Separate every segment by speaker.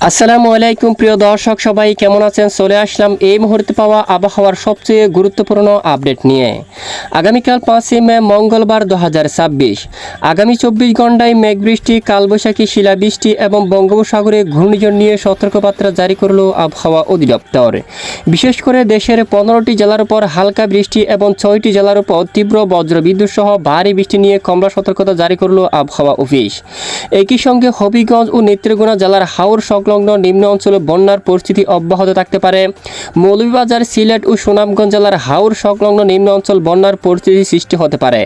Speaker 1: আসসালামু আলাইকুম প্রিয় দর্শক, সবাই কেমন আছেন? চলে আসলাম এই মুহূর্তে পাওয়া আবহাওয়ার সবচেয়ে গুরুত্বপূর্ণ আপডেট নিয়ে। আগামীকাল 5ই মে মঙ্গলবার 2026। আগামী 24 ঘন্টায় মেঘবৃষ্টি, কালবৈশাখী, শিলাবৃষ্টি এবং বঙ্গোপসাগরে ঘূর্ণিঝড় নিয়ে সতর্কবার্তা জারি করল আবহাওয়া অধিদপ্তর। বিশেষ করে দেশের 15টি জেলার উপর হালকা বৃষ্টি এবং 6টি জেলার উপর তীব্র বজ্রবিদ্যুৎ সহ ভারী বৃষ্টি নিয়ে কমলা সতর্কতা জারি করল আবহাওয়া অফিস। একই সঙ্গে হবিগঞ্জ ও নেত্রকোনা জেলার হাওর সংলগ্ন নিম্ন অঞ্চলে বন্যার পরিস্থিতি অব্যাহত থাকতে পারে। মৌলভীবাজার, সিলেট ও সুনামগঞ্জ জেলার হাওর সংলগ্ন নিম্ন অঞ্চল বন্যার পরিস্থিতি সৃষ্টি হতে পারে,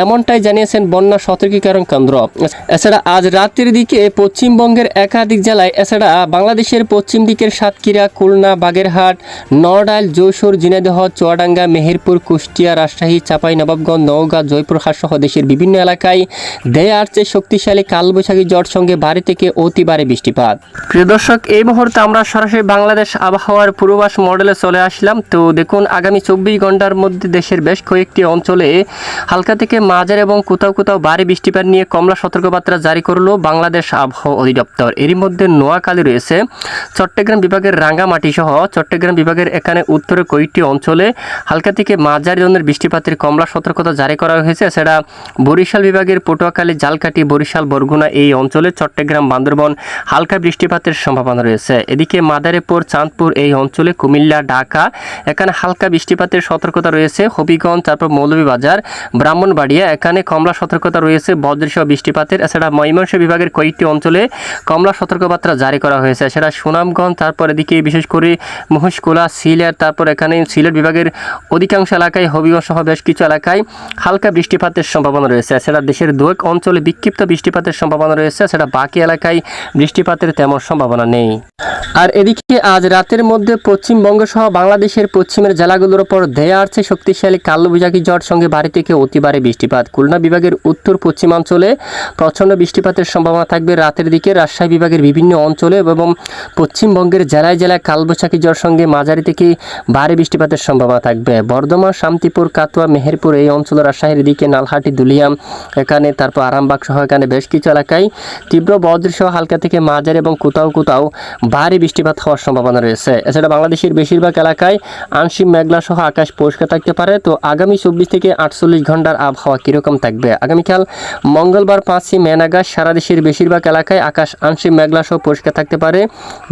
Speaker 1: এমনটাই জানিয়েছেন বন্যা সতর্কীকরণ কেন্দ্র। এছাড়া আজ রাতের দিকে পশ্চিমবঙ্গের একাধিক জেলায়, এছাড়া বাংলাদেশের পশ্চিম দিকের সাতক্ষীরা, খুলনা, বাগেরহাট, নড়াইল, যশোর, ঝিনাইদহ, চুয়াডাঙ্গা, মেহেরপুর, কুষ্টিয়া, রাজশাহী, চাঁপাইনবাবগঞ্জ, নওগাঁ, জয়পুরহাট সহ দেশের বিভিন্ন এলাকায় ধেয়ে আসছে শক্তিশালী কালবৈশাখী ঝড় সঙ্গে ভারী থেকে অতি ভারী বৃষ্টিপাত। প্রিয় দর্শক, এই মুহূর্তে আমরা সরাসরি বাংলাদেশ আবহাওয়ার পূর্বাভাস মডেলে চলে আসলাম। তো দেখুন, আগামী 24 ঘন্টার মধ্যে দেশের বেশ কয়েকটি অঞ্চলে হালকা থেকে মাঝারি এবং কোথাও কোথাও ভারী বৃষ্টিপাত নিয়ে কমলা সতর্কবার্তা জারি করলো বাংলাদেশ আবহাওয়া অধিদপ্তর। এরই মধ্যে নোয়াখালী রয়েছে, চট্টগ্রাম বিভাগের রাঙ্গামাটি সহ চট্টগ্রাম বিভাগের এখানে উত্তরে কয়েকটি অঞ্চলে হালকা থেকে মাঝারি ধরনের বৃষ্টিপাতের কমলা সতর্কতা জারি করা হয়েছে। এছাড়া বরিশাল বিভাগের পটুয়াখালী, জালকাঠি, বরিশাল, বরগুনা এই অঞ্চলে, চট্টগ্রাম, বান্দরবান হালকা বৃষ্টিপাতের সম্ভাবনা রয়েছে। এদিকে মাদারীপুর, চাঁদপুর এই অঞ্চলে, কুমিল্লা, ঢাকা এখানে হালকা বৃষ্টিপাতের সতর্কতা রয়েছে। হবিগঞ্জ, তারপর মৌলভীবাজার, ব্রাহ্মণবাড়িয়া এখানে কমলা সতর্কতা রয়েছে বজ্রসহ বৃষ্টিপাতের। এছাড়া ময়মনসিংহ বিভাগের কয়েকটি অঞ্চলে কমলা সতর্কবার্তা জারি করা হয়েছে। এছাড়া সুনামগঞ্জ, তারপর এদিকে বিশেষ করে মহেশখোলা, সিলেট, তারপর এখানে সিলেট বিভাগের অধিকাংশ এলাকায়, হবিগঞ্জ সহ বেশ কিছু এলাকায় হালকা বৃষ্টিপাতের সম্ভাবনা রয়েছে। এছাড়া দেশের দু এক অঞ্চলে বিক্ষিপ্ত বৃষ্টিপাতের সম্ভাবনা রয়েছে। এছাড়া বাকি এলাকায় বৃষ্টিপাতের তেমন সম্ভাবনা নেই। আর এদিকে আজ রাতের মধ্যে পশ্চিমবঙ্গ সহ বাংলাদেশের পশ্চিমের জেলাগুলোর উপর ধেয়ে আসছে শক্তিশালী কালবৈশাখী ঝড় সঙ্গে ভারী থেকে অতি ভারী বৃষ্টিপাত। খুলনা বিভাগের উত্তর পশ্চিমাঞ্চলে প্রচণ্ড বৃষ্টিপাতের সম্ভাবনা থাকবে রাতের দিকে। রাজশাহী বিভাগের বিভিন্ন অঞ্চলে এবং পশ্চিমবঙ্গের জেলায় জেলায় কালবৈশাখী ঝড় সঙ্গে মাঝারি থেকে ভারী বৃষ্টিপাতের সম্ভাবনা থাকবে। বর্ধমান, শান্তিপুর, কাতুয়া, মেহেরপুর এই অঞ্চল, রাজশাহীর দিকে নালহাটি, দুলিয়াম এখানে, তারপর আরামবাগ সহ এখানে বেশ কিছু এলাকায় তীব্র বজ্রসহ হালকা থেকে মাঝারি এবং কোথাও কোথাও ভারী বৃষ্টিপাত হওয়ার সম্ভাবনা রয়েছে। এছাড়া বাংলাদেশের বেশিরভাগ এলাকায় আংশিক মেঘলা সহ আকাশ পরিষ্কার থাকতে পারে। তো আগামী 24 থেকে 48 ঘন্টার আবহাওয়া কীরকম থাকবে? আগামীকাল মঙ্গলবার 5ই মে নাগাদ সারা দেশের বেশিরভাগ এলাকায় আকাশ আংশিক মেঘলা সহ পরিষ্কার থাকতে পারে।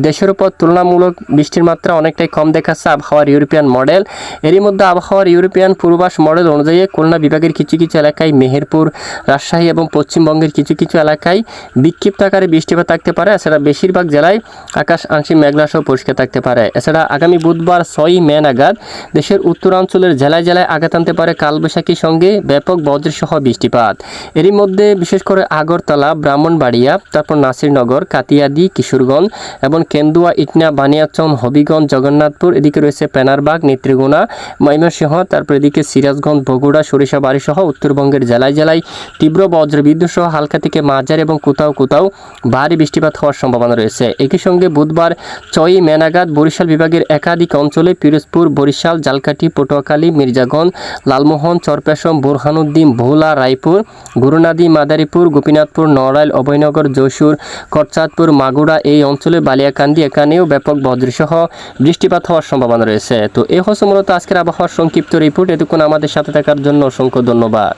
Speaker 1: দেশের উপর তুলনামূলক বৃষ্টির মাত্রা অনেকটাই কম দেখাচ্ছে আবহাওয়ার ইউরোপিয়ান মডেল। এরই মধ্যে আবহাওয়ার ইউরোপিয়ান পূর্বাভাস মডেল অনুযায়ী খুলনা বিভাগের কিছু কিছু এলাকায়, মেহেরপুর, রাজশাহী এবং পশ্চিমবঙ্গের কিছু কিছু এলাকায় বিক্ষিপ্ত আকারে বৃষ্টিপাত থাকতে পারে। এছাড়া বেশিরভাগ জেলায় আকাশ আংশিক মেঘলা সহ পরিষ্কার থাকতে পারে। এছাড়া আগামী বুধবার 6ই মে নাগাদ দেশের উত্তরাঞ্চলের জেলায় জেলায় আঘাত আনতে পারে কালবৈশাখীর সঙ্গে ব্যাপক বজ্রসহ বৃষ্টিপাত। এরই মধ্যে বিশেষ করে আগরতলা, ব্রাহ্মণবাড়িয়া, তারপর নাসিরনগর, কাতিয়াদি, কিশোরগঞ্জ এবং কেন্দুয়া, ইটনা, বানিয়াচং, হবিগঞ্জ, জগন্নাথপুর, এদিকে রয়েছে পেনারবাগ, নেত্রকোনা, ময়মনসিংহ, তারপর এদিকে সিরাজগঞ্জ, বগুড়া, সরিষাবাড়ি সহ উত্তরবঙ্গের জেলায় জেলায় তীব্র বজ্রবিদ্যুৎ সহ হালকা থেকে মাঝারি এবং কোথাও কোথাও ভারী বৃষ্টিপাত হওয়ার সম্ভাবনা রয়েছে। একই সঙ্গে বুধবার 6ই মে নাগাদ বরিশাল বিভাগের একাধিক অঞ্চলে, পিরোজপুর, বরিশাল, জালকাঠি, পটুয়াখালী, মির্জাগঞ্জ, লালমোহন, চরপেশম, বোরহানুদ্দিন, ভোলা, রায়পুর, গুরুনাদি, মাদারীপুর, গোপীনাথপুর, নড়াইল, অভয়নগর, যশোর, করচাঁদপুর, মাগুরা এই অঞ্চলে, বালিয়াকান্দি এখানেও ব্যাপক বজ্রসহ বৃষ্টিপাত হওয়ার সম্ভাবনা রয়েছে। তো এই হচ্ছে মূলত আজকের আবহাওয়ার সংক্ষিপ্ত রিপোর্ট। এতক্ষণ আমাদের সাথে থাকার জন্য অসংখ্য ধন্যবাদ।